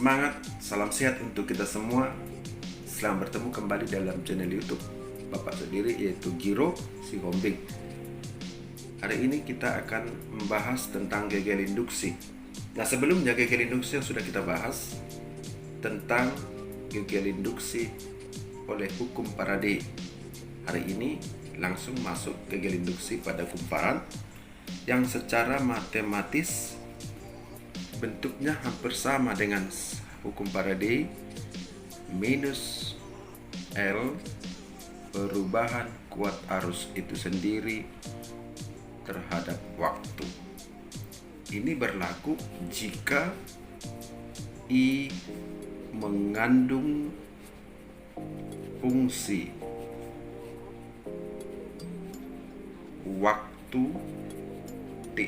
semangat, salam sehat untuk kita semua. Selamat bertemu kembali dalam channel YouTube Bapak sendiri, yaitu Giro Sihombing. Hari ini kita akan membahas tentang gegel induksi. Nah, sebelumnya gegel induksi yang sudah kita bahas tentang gegel induksi oleh hukum Faraday. Hari ini langsung masuk gegel induksi pada kumparan yang secara matematis bentuknya hampir sama dengan hukum Faraday, minus L perubahan kuat arus itu sendiri terhadap waktu. Ini berlaku jika I mengandung fungsi waktu T.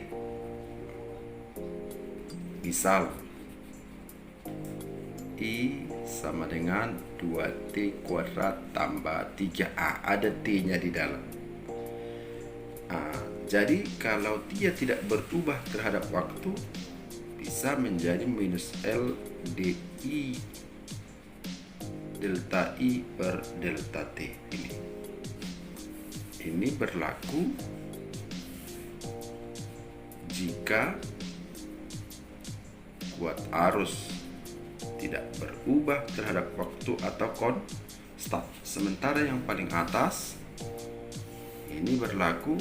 Misal I sama dengan 2T kuadrat tambah 3A. Ada T-nya di dalam. Jadi kalau dia tidak berubah terhadap waktu, bisa menjadi minus L dI delta I per delta T. Ini berlaku jika kuat arus tidak berubah terhadap waktu atau konstan. Sementara yang paling atas ini berlaku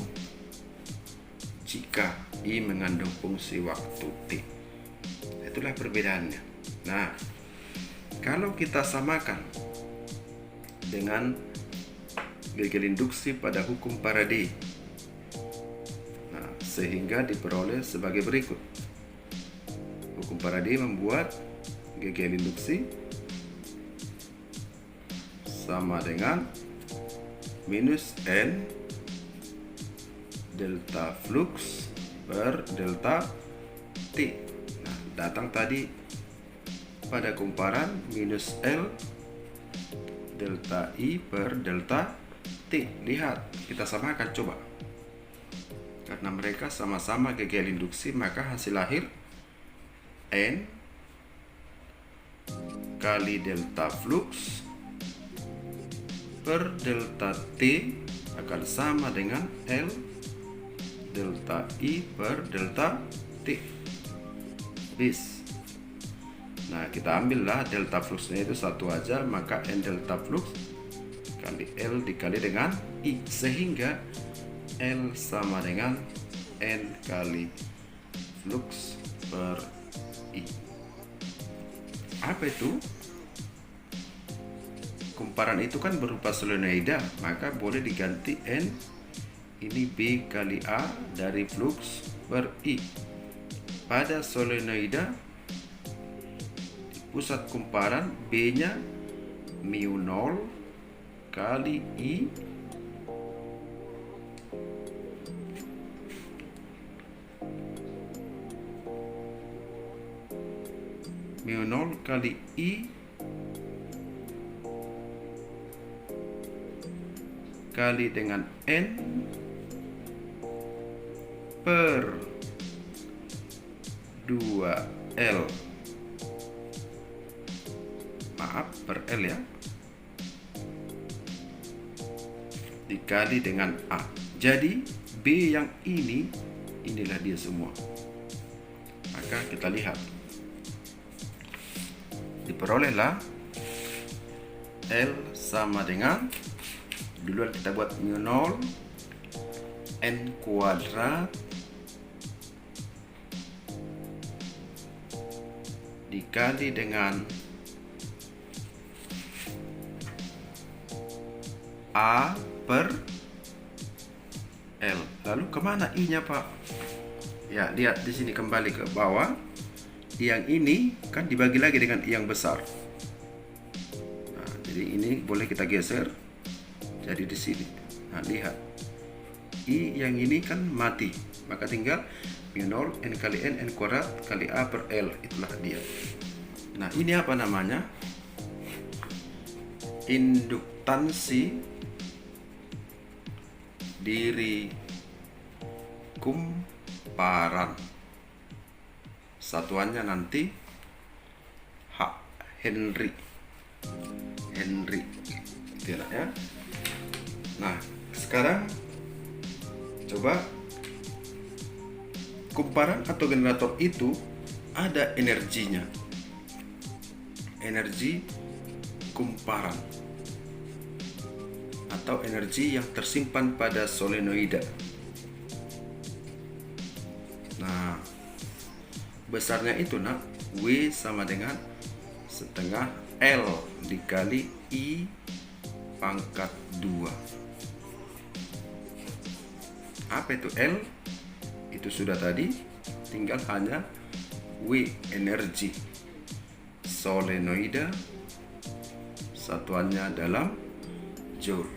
jika I mengandung fungsi waktu T. Itulah perbedaannya. Nah, kalau kita samakan dengan gegel induksi pada hukum Faraday, sehingga diperoleh sebagai berikut. Hukum Faraday membuat gegel induksi sama dengan minus N delta flux per delta T. Nah, datang tadi pada kumparan minus L delta I per delta T. Lihat, kita samakan coba. Karena mereka sama-sama gegel induksi, maka hasil akhir N kali delta flux per delta T akan sama dengan L delta I per delta T. Bis. Nah, kita ambillah delta fluxnya itu satu aja, maka N delta flux kali L dikali dengan I, sehingga L sama dengan N kali flux per I. Apa itu? Kumparan itu kan berupa solenoida, maka boleh diganti N ini B kali A dari flux per I. Pada solenoida di pusat kumparan B-nya mu 0 kali I mu 0 kali I kali dengan N per 2L. Maaf, per L ya. Dikali dengan A. Jadi B yang inilah dia semua. Maka kita lihat. Diperolehlah L sama dengan, duluan kita buat mu 0 N kuadrat dikali dengan A per L. Lalu kemana I-nya, Pak? Ya, lihat di sini, kembali ke bawah. Yang ini kan dibagi lagi dengan I yang besar. Nah, jadi ini boleh kita geser. Jadi di sini. Nah, lihat. I yang ini kan mati. Maka tinggal mu 0 N kali N kuadrat kali A per L. Itulah dia. Nah, ini apa namanya? Induktansi diri kumparan. Satuannya nanti Henry tidak ya. Nah, sekarang coba kumparan atau generator itu ada energinya, energi kumparan atau energi yang tersimpan pada solenoida. Nah, besarnya itu W sama dengan setengah L dikali I pangkat 2. Apa itu L? Itu sudah tadi, tinggal hanya W energi solenoida, satuannya dalam joule.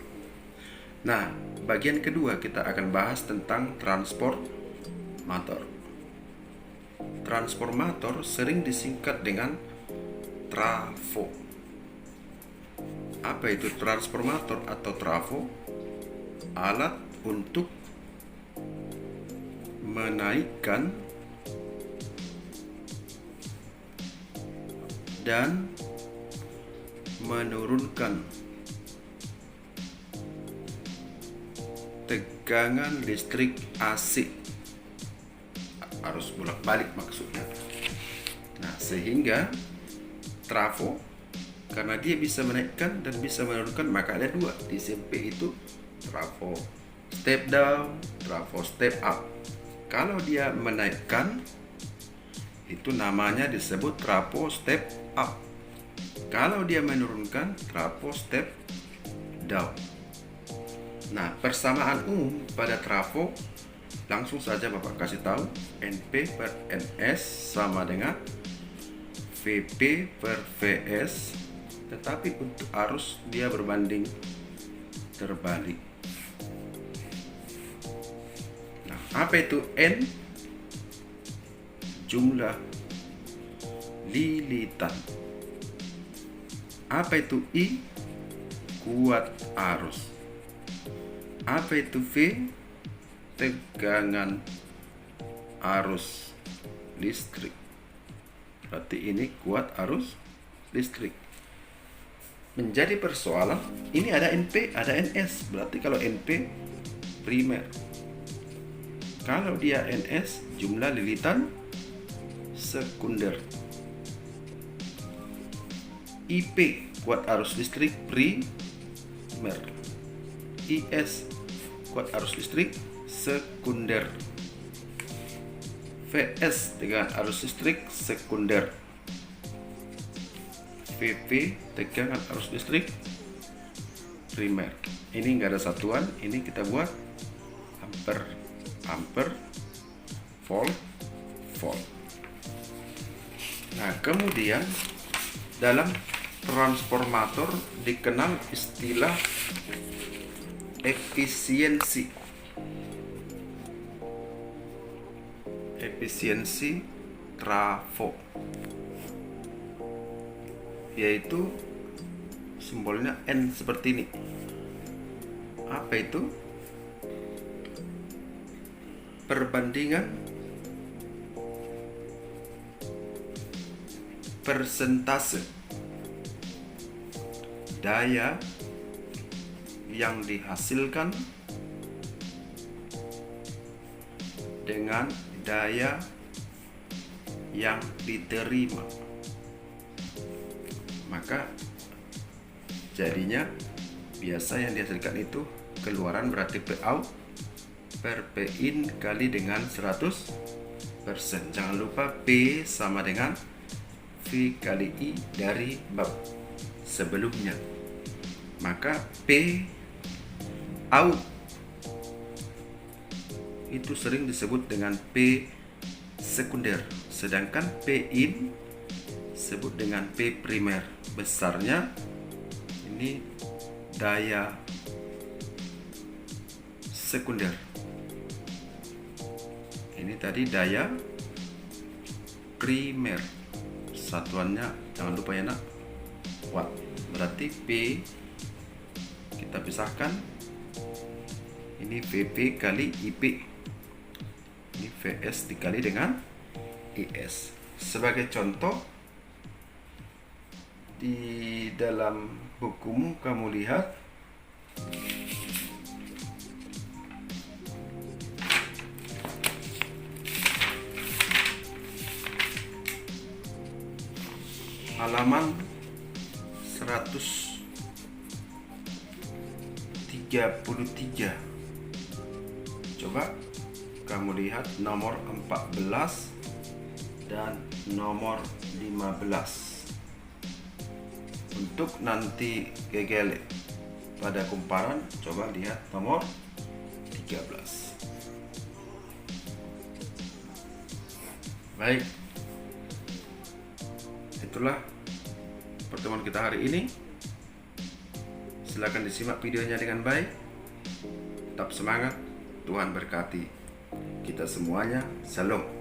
Nah, bagian kedua kita akan bahas tentang transformator. Transformator sering disingkat dengan trafo. Apa itu transformator atau trafo? Alat untuk menaikkan dan menurunkan tegangan listrik AC, arus bolak-balik maksudnya. Nah, sehingga trafo, karena dia bisa menaikkan dan bisa menurunkan, maka ada dua di SMP itu, trafo step down, trafo step up. Kalau dia menaikkan, itu namanya disebut trafo step up. Kalau dia menurunkan, trafo step down. Nah, persamaan umum pada trafo langsung saja Bapak kasih tahu, NP per NS sama dengan VP per VS, tetapi untuk arus dia berbanding terbalik. Nah, apa itu N? Jumlah lilitan. Apa itu I? Kuat arus. Apa itu V? Tegangan arus listrik. Berarti ini kuat arus listrik. Menjadi persoalan, ini ada NP, ada NS. Berarti kalau NP primer, kalau dia NS jumlah lilitan sekunder. IP kuat arus listrik primer. IS kuat arus listrik sekunder. VS tegangan arus listrik sekunder. VP tegangan arus listrik primer. Ini enggak ada satuan, ini kita buat ampere, volt. Nah, kemudian dalam transformator dikenal istilah efisiensi trafo, yaitu simbolnya N seperti ini. Apa itu? Perbandingan persentase daya yang dihasilkan dengan daya yang diterima. Maka jadinya biasa yang dihasilkan itu keluaran berarti POUT per PIN kali dengan 100%. Jangan lupa P sama dengan V kali I dari bab sebelumnya. Maka P out itu sering disebut dengan P sekunder, sedangkan P in disebut dengan P primer. Besarnya ini daya sekunder, ini tadi daya primer. Satuannya jangan lupa ya nak, watt. Berarti P kita pisahkan, ini VP kali IP, ini VS dikali dengan IS. Sebagai contoh, di dalam bukumu kamu lihat halaman 133. Coba kamu lihat nomor 14 dan nomor 15. Untuk nanti gegele pada kumparan, coba lihat nomor 13. Baik, itulah pertemuan kita hari ini. Silakan disimak videonya dengan baik. Tetap semangat, Tuhan berkati kita semuanya. Salam.